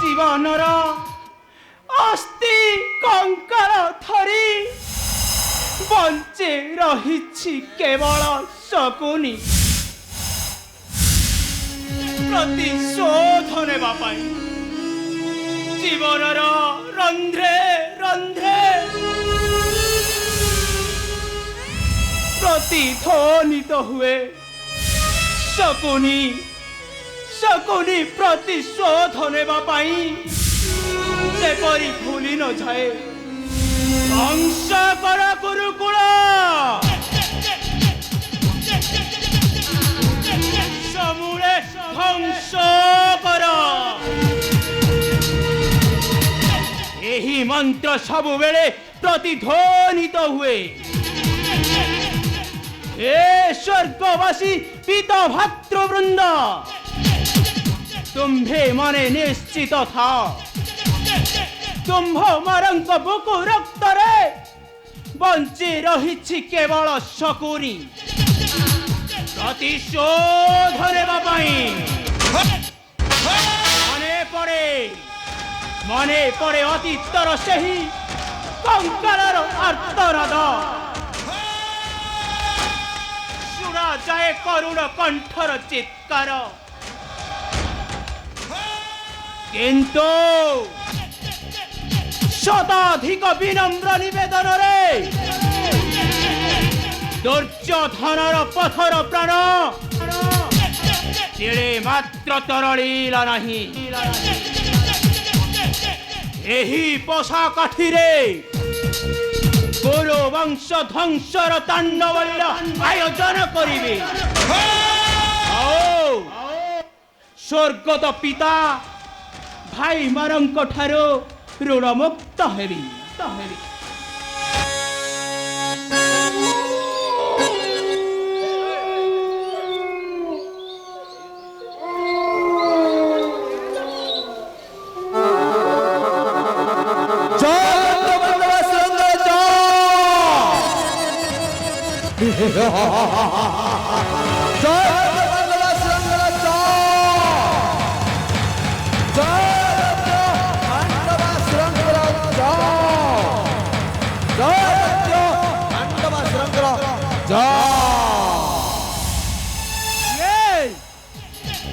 জীবনর অস্থি কঙ্কাল ধরি বঞ্চে রহিছি কেবল শকুনি প্রতিশোধ নেবা পাই জীবনর রন্ধ্রে রন্ধ্রে প্রতিধ্বনিত হুয়ে শকুনি শকুনি প্রতিশোধ নেবা পাই যেপরি ভুলি ন যায় ধ্বংস কর গুরুকুল সমূলে ধ্বংস কর ଏହି ମନ୍ତ୍ର ସବୁବେଳେ ପ୍ରତିଧ୍ୱନିତ ହୁଏ ଏ ସ୍ୱର୍ଗବାସୀ ପିତ ଭାତୃବୃନ୍ଦ तुम्भे मने निश्चित था तुम्भ मरंक बुकु रक्त रे बंची रही केवल शकुनी प्रतिशोध नेबा पाई मने पड़े अतीतर सही कंकालर आर्तनाद सुरा जाए करुण कंठर चित्कार किंतु शताधिक विनम्र निवेदन रे दुर्योधनर पथर प्राण तिळे मात्र तरळीला नाही एही पोषा काठी रे गुरु वंश ध्वंसर तांडव आयोजन करिबे स्वर्गत पिता भाई मारंक ठारो ऋण मुक्त हेबी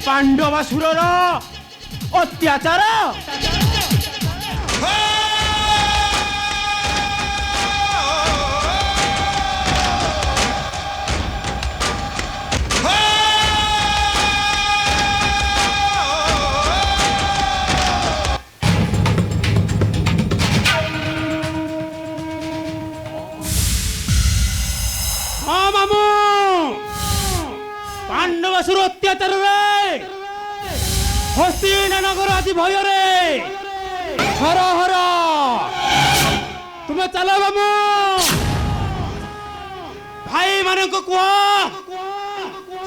पांडवासुरर अत्याचार ପାଣ୍ଡବାସୁର ଅତ୍ୟାଚାରରେ ହସ୍ତିନାନଗର ଆଜି ଭୟରେ ହର ହର। ତୁମେ ଚାଲ ବାବୁ, ଭାଇମାନଙ୍କୁ କୁହ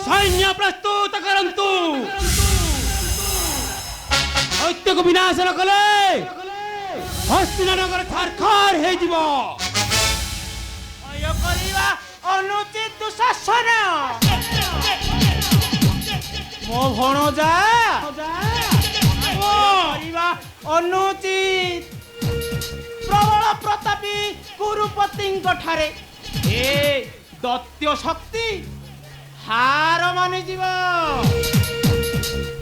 ସୈନ୍ୟ ପ୍ରସ୍ତୁତ କରନ୍ତୁ। ଦୈତ୍ୟକୁ ବିନାଶ ନ କଲେ ହସ୍ତିନାନଗର ଛାରଖାର ହେଇଯିବ। ଭୟ କରିବା ଅନୁଚିତ ଶାସନ। ମୋ ଭଣଜା କରିବା ଅନୁଚିତ। ପ୍ରବଳ ପ୍ରତାପୀ କୁରୁପତିଙ୍କ ଠାରେ ଏ ଦୈତ୍ୟ ଶକ୍ତି ହାର ମାନିଯିବ।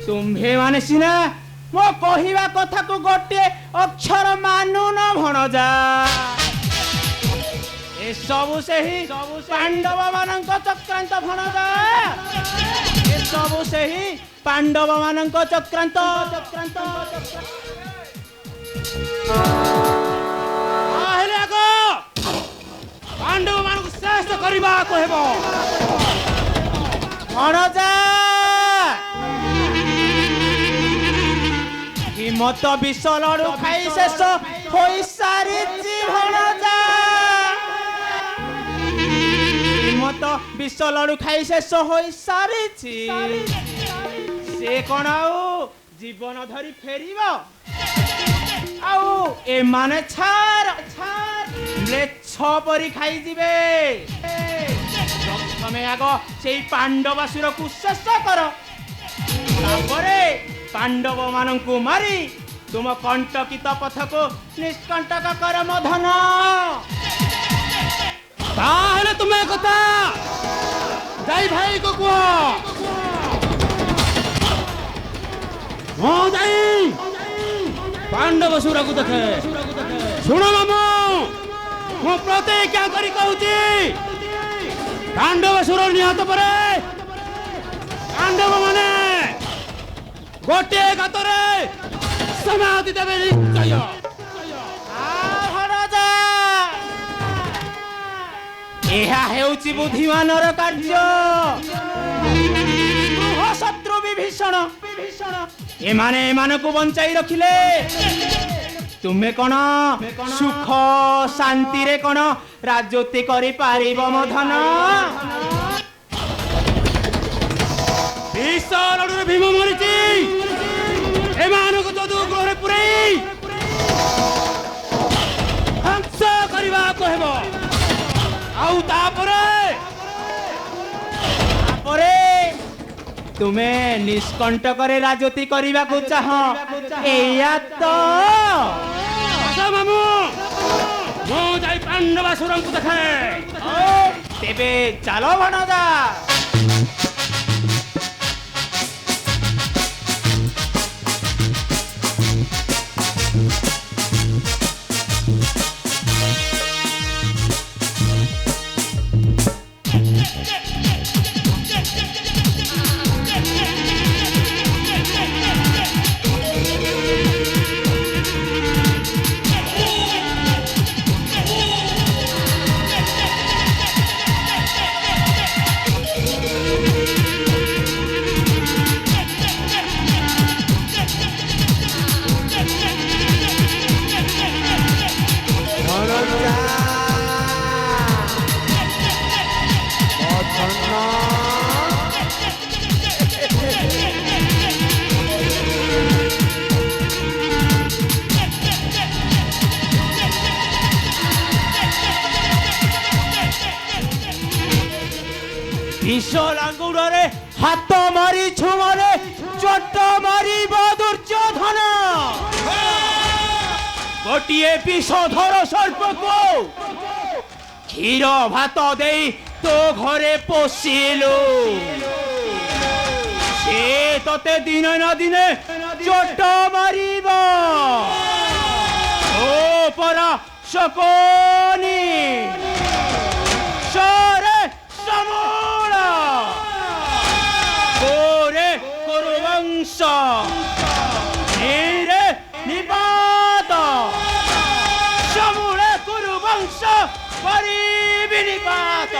ତୁମ୍ଭେ ମାନେ ସିନା ମୋ କହିବା କଥାକୁ ଗୋଟିଏ ଅକ୍ଷର ମାନୁନ ଭଣଜା। ଏସବୁ ସେହି ପାଣ୍ଡବ ମାନଙ୍କ ଚକ୍ରାନ୍ତ ଭଣଜା। ଏସବୁ ସେହି ପାଣ୍ଡବ ମାନଙ୍କ ଚକ୍ରାନ୍ତ। ହେଲେ ଆଗ ପାଣ୍ଡବ ମାନଙ୍କୁ ଶେଷ କରିବାକୁ ହେବ। ଭଣଜା ହିମତ ବିଷ ଲଡୁ ଖାଇ ଶେଷ ହୋଇସାରିଛି ଭଣଜା। ହିମତ ବିଷ ଲଡୁ ଖାଇ ଶେଷ ହୋଇସାରିଛି। ସେ କଣ ଆଉ ଜୀବନ ଧରି ଫେରିବ? ଆଉ ଏମାନେ ମ୍ଲେଚ୍ଛ ପରି ଖାଇଯିବେ। ପ୍ରଥମେ ଆଗ ସେଇ ପାଣ୍ଡବାସୁରକୁ ଶେଷ କର, ତାପରେ ପାଣ୍ଡବ ମାନଙ୍କୁ ମାରି ତୁମ କଣ୍ଟକିତ ପଥକୁ ନିଷ୍କଣ୍ଟକ କର ମଧନ। ତାହେଲେ ତୁମେ କଥା ଯାଇ ଭାଇକୁ କୁହ, ମୁଁ ଯାଇ ପାଣ୍ଡବସୁରକୁ ଦେଖେ। ଶୁଣ ମାମୁ, ମୁଁ ପ୍ରତିଜ୍ଞା କରି କହୁଛି, ପାଣ୍ଡବସୁର ନିହତ ପରେ ପାଣ୍ଡବ ମାନେ ଗୋଟିଏ ଗାତରେ ସମାଧି ଦେବେ ନିଶ୍ଚୟ। ଏହା ହେଉଛି ବୁଦ୍ଧିମାନର କାର୍ଯ୍ୟ। ଶତ୍ରୁ ବିଭୀଷଣ ଏମାନେ ଏମାନଙ୍କୁ ବଞ୍ଚାଇ ରଖିଲେ। ତୁମେ କଣ ସୁଖ ଶାନ୍ତିରେ କଣ ରାଜତ୍ୱ କରିପାରିବ ମଧନ? ବିଷ ଲଡୁରେ ଭୀମ ମରିଛି, ଏମାନଙ୍କୁ ଯଦୁ ଗୃହରେ ପୁରେଇ ଧ୍ୱଂସ କରିବାକୁ ହେବ। ଆଉ ତାପରେ ତୁମେ ନିଷ୍କଣ୍ଟକରେ ରାଜତ୍ୱ କରିବାକୁ ଚାହ, ଏଇଆ ତ? ମାମୁ, ମୁଁ ଯାଇ ପାଣ୍ଡବାସୁରଙ୍କୁ ଦେଖେ। ତେବେ ଚାଲ ଭଣଜା। ବିଷ ଲାଙ୍ଗୁଡ଼ରେ ହାତ ମାରି ଛୁମରେ ଚୋଟ ମାରିବ ଦୁର୍ଯ୍ୟୋଧନ। ଗୋଟିଏ ବିଷଧର ସର୍ପକୁ କ୍ଷୀର ଭାତ ଦେଇ ତୋ ଘରେ ପୋଷିଲୁ, ସେ ତତେ ଦିନେ ନା ଦିନେ ଚୋଟ ମାରିବ। ଓ ପରା ଶକୁନି ସରେ ସମୂଳ କୋରେ କୁରୁବଂଶ ଧୀରେ ନିପାତ ସମୂଳେ କୁରୁବଂଶ କରିବି ନିପାତ।